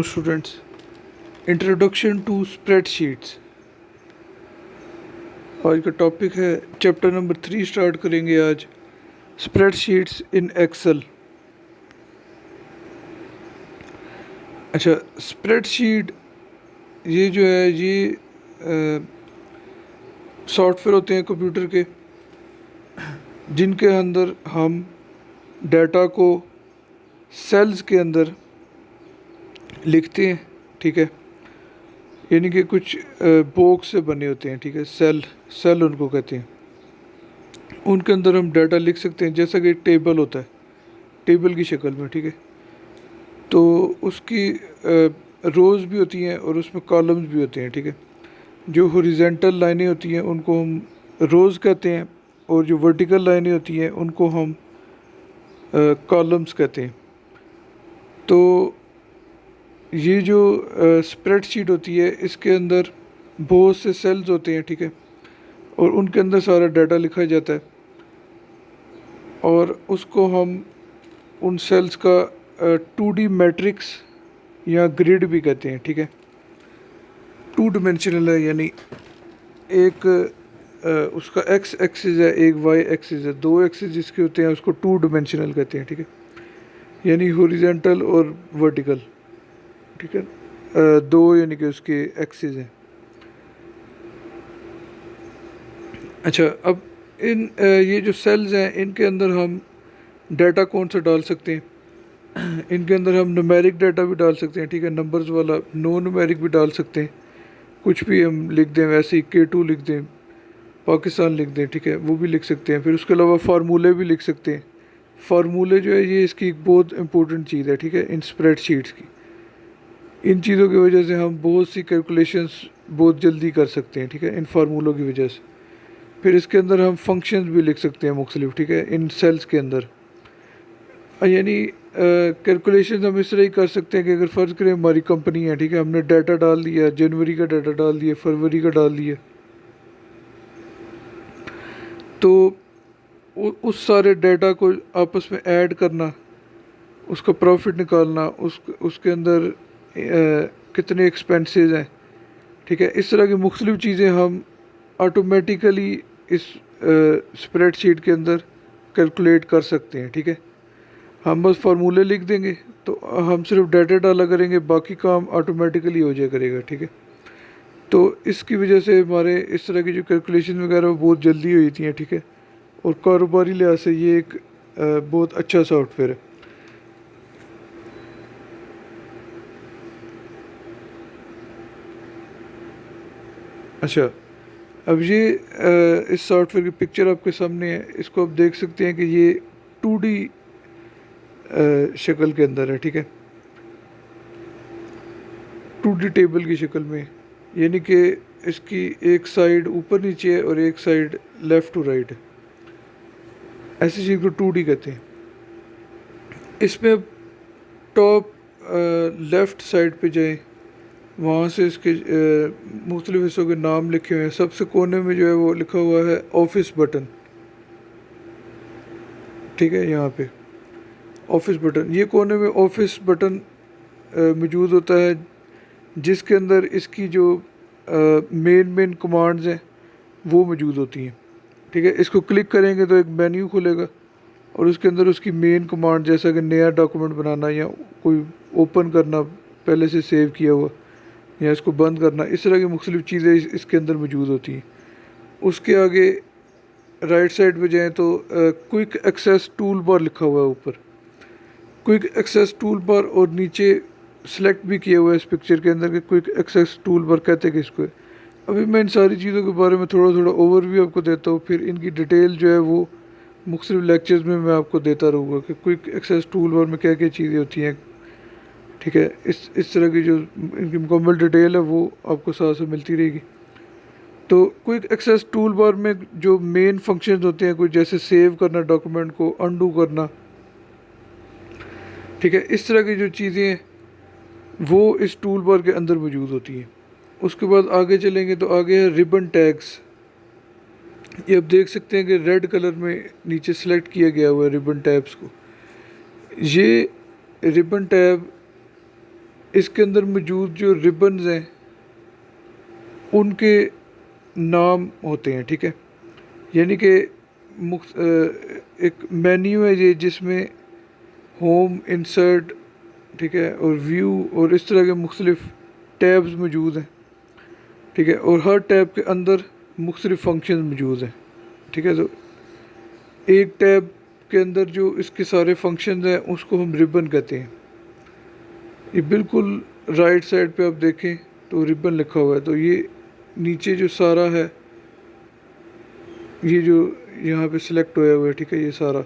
Students, introduction to spreadsheets आज का topic है। चैप्टर नंबर 3 स्टार्ट करेंगे आज, स्प्रेडशीट्स इन एक्सेल। अच्छा, स्प्रेडशीट ये जो है ये सॉफ्टवेयर होते हैं कंप्यूटर के, जिनके अंदर हम डाटा को सेल्स के अंदर लिखते हैं। ठीक है, यानी कि कुछ बॉक्स से बने होते हैं। ठीक है, सेल उनको कहते हैं। उनके अंदर हम डाटा लिख सकते हैं, जैसा कि एक टेबल होता है, टेबल की शक्ल में। ठीक है, तो उसकी रोज़ भी होती हैं और उसमें कॉलम्स भी होते हैं। ठीक है, जो हॉरिजॉन्टल लाइनें होती हैं उनको हम रोज़ कहते हैं, और जो वर्टिकल लाइनें होती हैं उनको हम कॉलम्स कहते हैं। तो ये जो स्प्रेडशीट होती है, इसके अंदर बहुत से सेल्स होते हैं। ठीक है, और उनके अंदर सारा डाटा लिखा जाता है, और उसको हम उन सेल्स का 2D मैट्रिक्स या ग्रिड भी कहते हैं। ठीक है, 2 डिमेंशनल है, यानी एक उसका एक्स एक्सिस है, एक वाई एक्सिस है। 2 एक्सिस जिसके होते हैं उसको 2 डिमेंशनल कहते हैं। ठीक है, यानी हॉरिजॉन्टल और वर्टिकल। ठीक है, दो यानी कि उसके एक्सिस हैं। अच्छा, अब ये जो सेल्स हैं इनके अंदर हम डाटा कौन सा डाल सकते हैं? इनके अंदर हम न्यूमेरिक डाटा भी डाल सकते हैं। ठीक है, नंबर्स वाला, नॉन न्यूमेरिक भी डाल सकते हैं। कुछ भी हम लिख दें, वैसे ही K2 लिख दें, पाकिस्तान लिख दें। ठीक है, वो भी लिख सकते हैं। फिर उसके अलावा फार्मूले भी लिख सकते हैं। फार्मूले जो है ये इसकी एक बहुत इंपॉर्टेंट चीज़ है। ठीक है, इन स्प्रेडशीट्स की, इन चीज़ों की वजह से हम बहुत सी कैलकुलेशंस बहुत जल्दी कर सकते हैं। ठीक है, इन फार्मूलों की वजह से। फिर इसके अंदर हम फंक्शंस भी लिख सकते हैं मुख्तलिफ। ठीक है, इन सेल्स के अंदर, यानी कैलकुलेशन हम इस तरह ही कर सकते हैं कि अगर फ़र्ज़ करें हमारी कंपनी है। ठीक है, हमने डाटा डाल दिया, जनवरी का डाटा डाल दिया, फरवरी का डाल दिया, तो उस सारे डाटा को आपस में ऐड करना, उसका प्रॉफिट निकालना, उसके अंदर कितने एक्सपेंसेस हैं। ठीक है, इस तरह की मुख्तलिफ चीज़ें हम ऑटोमेटिकली इस स्प्रेडशीट के अंदर कैलकुलेट कर सकते हैं। ठीक है, हम बस फार्मूले लिख देंगे, तो हम सिर्फ डाटा डाला करेंगे, बाकी काम ऑटोमेटिकली हो जाया करेगा। ठीक है, तो इसकी वजह से हमारे इस तरह की जो कैलकुलेशन वगैरह वो बहुत जल्दी हुई थी। ठीक है, और कारोबारी लिहाज से ये एक बहुत अच्छा सॉफ्टवेयर है। अच्छा, अब ये इस सॉफ्टवेयर की पिक्चर आपके सामने है। इसको आप देख सकते हैं कि ये 2D शक्ल के अंदर है। ठीक है, 2D टेबल की शक्ल में, यानी कि इसकी एक साइड ऊपर नीचे है और एक साइड लेफ़्ट टू राइट है। ऐसी चीज़ को 2D कहते हैं। इसमें टॉप लेफ़्ट साइड पे जाएं, वहाँ से इसके मुख्तलिफ हिस्सों के नाम लिखे हुए हैं। सबसे कोने में जो है वो लिखा हुआ है ऑफिस बटन। ठीक है, यहाँ पे ऑफिस बटन, ये कोने में ऑफिस बटन मौजूद होता है, जिसके अंदर इसकी जो मेन कमांड्स हैं वो मौजूद होती हैं। ठीक है, इसको क्लिक करेंगे तो एक मेन्यू खुलेगा, और उसके अंदर उसकी मेन कमांड, जैसा कि नया डॉक्यूमेंट बनाना या कोई ओपन करना पहले से सेव किया हुआ, या इसको बंद करना, इस तरह की मुख्तलिफ चीज़ें इसके अंदर मौजूद होती हैं। उसके आगे राइट साइड पे जाएँ तो क्विक एक्सेस टूल बार लिखा हुआ है ऊपर, क्विक एक्सेस टूल बार, और नीचे सेलेक्ट भी किया हुआ है इस पिक्चर के अंदर कि क्विक एक्सेस टूल बार कहते हैं किसको है। अभी मैं इन सारी चीज़ों के बारे में थोड़ा थोड़ा ओवरव्यू आपको देता हूँ, फिर इनकी डिटेल जो है वो मुख्तलिफ लेक्चर्स में मैं आपको देता रहूँगा कि क्विक एक्सेस टूल बार में क्या क्या चीज़ें होती हैं। ठीक है, इस तरह की जो इनकी मुकम्मल डिटेल है वो आपको साथ साथ मिलती रहेगी। तो क्विक एक्सेस टूल बार में जो मेन फंक्शंस होते हैं, कुछ जैसे सेव करना डॉक्यूमेंट को, अनडू करना। ठीक है, इस तरह की जो चीज़ें हैं वो इस टूल बार के अंदर मौजूद होती हैं। उसके बाद आगे चलेंगे तो आगे है रिबन टैग्स। ये आप देख सकते हैं कि रेड कलर में नीचे सेलेक्ट किया गया हुआ है रिबन टैब्स को। ये रिबन टैब इसके अंदर मौजूद जो रिबन्स हैं उनके नाम होते हैं, ठीक है। यानी कि एक मेन्यू है ये जिसमें होम, इंसर्ट, ठीक है, और व्यू और इस तरह के मुख्तलिफ टैब्स मौजूद हैं, ठीक है। और हर टैब के अंदर मुख्तलिफ फंक्शन मौजूद हैं, ठीक है। तो एक टैब के अंदर जो इसके सारे फंक्शन हैं उसको हम रिबन कहते हैं। ये बिल्कुल राइट साइड पे आप देखें तो रिबन लिखा हुआ है, तो ये नीचे जो सारा है, ये जो यहाँ पे सिलेक्ट होया हुआ है, ठीक है, ये सारा,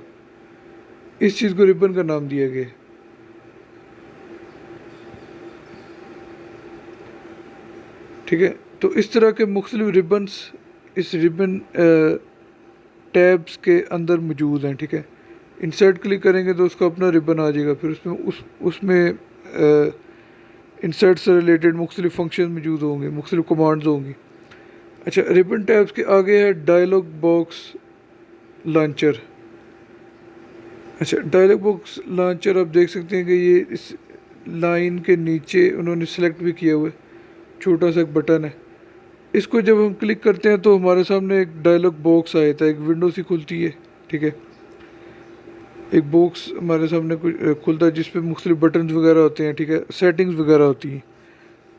इस चीज़ को रिबन का नाम दिया गया है, ठीक है। तो इस तरह के मुख्तलिफ रिबन्स इस रिबन टैब्स के अंदर मौजूद हैं, ठीक है। इंसर्ट क्लिक करेंगे तो उसका अपना रिबन आ जाएगा, फिर उसमें इंसर्ट से रिलेटेड मुख्तलिफ फंक्शन मौजूद होंगे, मुख्तलिफ कमांड्स होंगी। अच्छा, रिबन टैब्स के आगे है डायलॉग बॉक्स लॉन्चर। अच्छा, डायलॉग बॉक्स लॉन्चर आप देख सकते हैं कि ये इस लाइन के नीचे उन्होंने सेलेक्ट भी किया हुआ है, छोटा सा एक बटन है। इसको जब हम क्लिक करते हैं तो हमारे सामने एक डायलॉग बॉक्स आ जाता है, एक विंडो सी खुलती है, ठीक है। एक बॉक्स हमारे सामने खुलता है जिस पे मुख्तलिफ बटन्स वगैरह होते हैं, ठीक है, सेटिंग्स वगैरह होती हैं।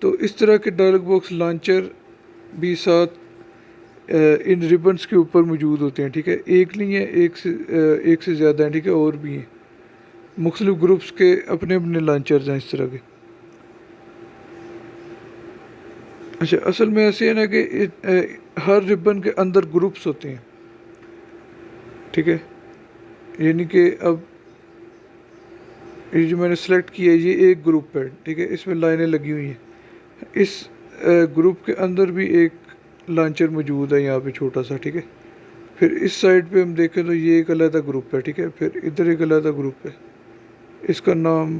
तो इस तरह के डायलॉग बॉक्स लॉन्चर भी साथ इन रिबन्स के ऊपर मौजूद होते हैं, ठीक है। एक नहीं है, एक से ज़्यादा हैं, ठीक है, और भी हैं। मुख्तलिफ ग्रुप्स के अपने अपने लॉन्चर्स हैं इस तरह के। अच्छा, असल में ऐसे है ना कि हर रिबन के अंदर ग्रुप्स होते हैं, ठीक है। यानी कि अब ये जो मैंने सेलेक्ट किया है ये एक ग्रुप है, ठीक है, इसमें लाइनें लगी हुई हैं। इस ग्रुप के अंदर भी एक लॉन्चर मौजूद है यहाँ पे छोटा सा, ठीक है। फिर इस साइड पे हम देखें तो ये एक अलग ग्रुप है, ठीक है। फिर इधर एक अलग ग्रुप है, इसका नाम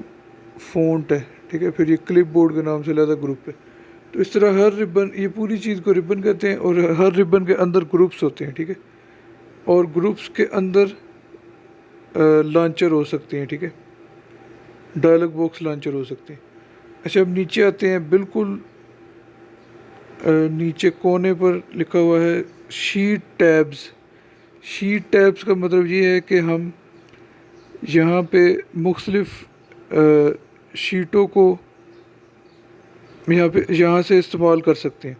फ़ॉन्ट है, ठीक है। फिर ये क्लिप बोर्ड के नाम से अलग ग्रुप है। तो इस तरह हर रिबन, ये पूरी चीज़ को रिबन कहते हैं, और हर रिबन के अंदर ग्रुप्स होते हैं, ठीक है। और ग्रुप्स के अंदर लॉन्चर हो सकते हैं, ठीक है, डायलॉग बॉक्स लॉन्चर हो सकते हैं। अच्छा, अब नीचे आते हैं, बिल्कुल नीचे कोने पर लिखा हुआ है शीट टैब्स। शीट टैब्स का मतलब ये है कि हम यहाँ पे मुख्तलिफ शीटों को यहाँ से इस्तेमाल कर सकते हैं।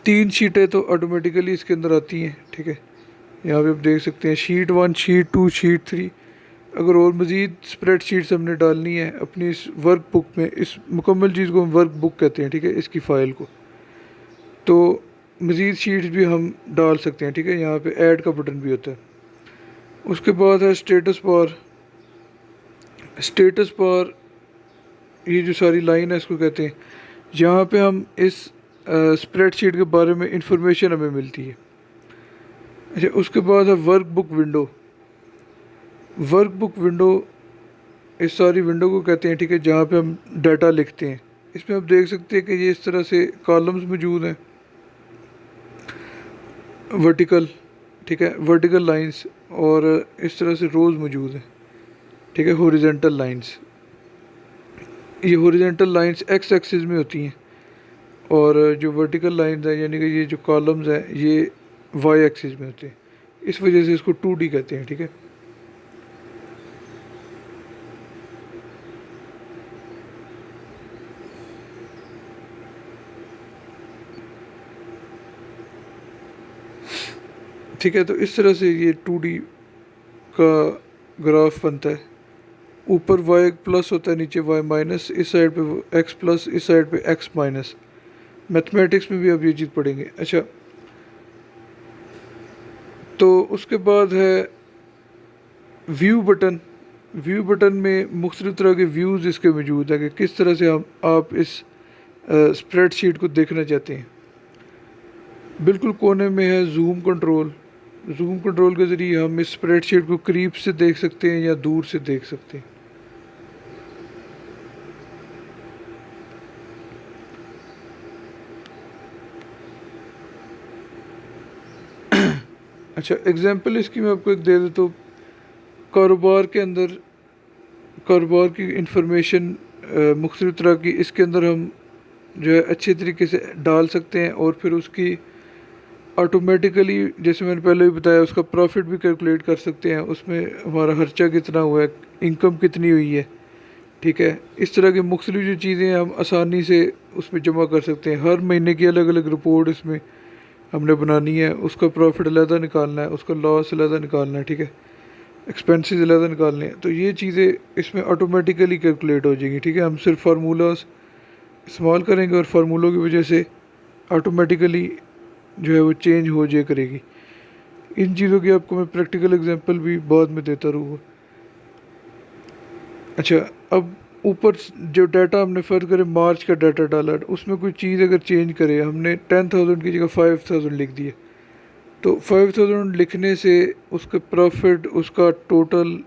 3 शीटें तो ऑटोमेटिकली इसके अंदर आती हैं, ठीक है। यहाँ पे आप देख सकते हैं शीट 1, शीट 2, शीट 3। अगर और मज़ीद स्प्रेडशीट्स हमने डालनी है अपनी इस वर्क बुक में, इस मुकम्मल चीज़ को हम वर्क बुक कहते हैं, ठीक है, इसकी फ़ाइल को, तो मज़ीद शीट्स भी हम डाल सकते हैं, ठीक है। यहाँ पे ऐड का बटन भी होता है। उसके बाद है स्टेटस बार। स्टेटस बार, ये जो सारी लाइन है इसको कहते हैं। यहाँ पे हम इस स्प्रेडशीट के बारे में इंफॉर्मेशन हमें मिलती है। अच्छा, उसके बाद है work book window. Work book window इस सारी विंडो को कहते हैं, ठीक है, जहाँ पे हम डाटा लिखते हैं। इसमें आप देख सकते हैं कि ये इस तरह से कॉलम्स मौजूद हैं, वर्टिकल, ठीक है, वर्टिकल लाइंस, और इस तरह से रोज़ मौजूद हैं, ठीक है, हॉरिजॉन्टल लाइंस। ये हॉरिजॉन्टल लाइंस एक्स एक्सिस में होती हैं, और जो वर्टिकल लाइंस हैं यानी कि ये जो कॉलम्स हैं ये वाई एक्सिस में होते हैं। इस वजह से इसको 2D कहते हैं, ठीक है। ठीक है, तो इस तरह से ये 2D का ग्राफ बनता है। ऊपर y प्लस होता है, नीचे y माइनस, इस साइड पे x प्लस, इस साइड पे x माइनस। मैथमेटिक्स में भी अब ये चीज़ पढ़ेंगे। अच्छा, तो उसके बाद है व्यू बटन। व्यू बटन में मुख्तलिफ़ तरह के व्यूज़ इसके मौजूद है कि किस तरह से आप इस स्प्रेडशीट को देखना चाहते हैं। बिल्कुल कोने में है जूम कंट्रोल। जूम कंट्रोल के ज़रिए हम इस स्प्रेडशीट को करीब से देख सकते हैं या दूर से देख सकते हैं। अच्छा, एग्जांपल इसकी मैं आपको एक दे देता हूँ। कारोबार के अंदर कारोबार की इंफॉर्मेशन मुख्तलिफ़ तरह की इसके अंदर हम जो है अच्छे तरीके से डाल सकते हैं और फिर उसकी ऑटोमेटिकली, जैसे मैंने पहले भी बताया, उसका प्रॉफिट भी कैलकुलेट कर सकते हैं, उसमें हमारा खर्चा कितना हुआ है, इनकम कितनी हुई है। ठीक है, इस तरह की मुख्तलिफ़ जो चीज़ें हम आसानी से उसमें जमा कर सकते हैं। हर महीने की अलग अलग रिपोर्ट इसमें हमने बनानी है, उसका प्रॉफिट अलहदा निकालना है, उसका लॉस अलहदा निकालना है। ठीक है, एक्सपेंसेस अलहदा निकालने हैं, तो ये चीज़ें इसमें ऑटोमेटिकली कैलकुलेट हो जाएंगी। ठीक है, हम सिर्फ फार्मूलाज इस्तेमाल करेंगे और फार्मूलों की वजह से ऑटोमेटिकली जो है वो चेंज हो जाए करेगी। इन चीज़ों की आपको मैं प्रैक्टिकल एग्जांपल भी बाद में देता रहूँगा। अच्छा, अब ऊपर जो डाटा हमने फ़र्ज करें मार्च का डाटा डाला, उसमें कोई चीज़ अगर चेंज करे, हमने 10,000 की जगह 5,000 लिख दिए, तो 5,000 लिखने से उसका प्रॉफिट, उसका टोटल,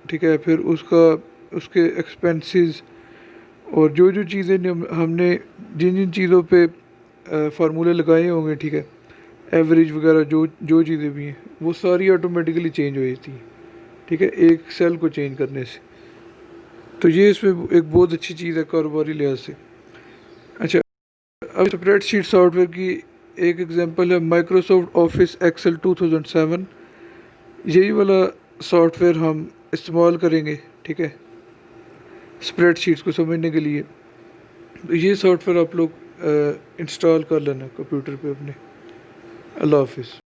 ठीक है, फिर उसका उसके एक्सपेंसेस और जो जो चीज़ें हमने जिन जिन चीज़ों पे फार्मूले लगाए होंगे, ठीक है, एवरेज वगैरह जो जो चीज़ें भी हैं, वो सारी ऑटोमेटिकली चेंज हो जाती हैं। ठीक है, एक सेल को चेंज करने से। तो ये इसमें एक बहुत अच्छी चीज़ है कारोबारी लिहाज से। अच्छा, अब स्प्रेडशीट सॉफ्टवेयर की एक एग्जांपल है माइक्रोसॉफ्ट ऑफिस एक्सेल 2007। यही वाला सॉफ्टवेयर हम इस्तेमाल करेंगे। ठीक है, स्प्रेडशीट्स को समझने के लिए। तो ये सॉफ्टवेयर आप लोग इंस्टॉल कर लेना कंप्यूटर पे अपने। अल्लाह हाफिज़।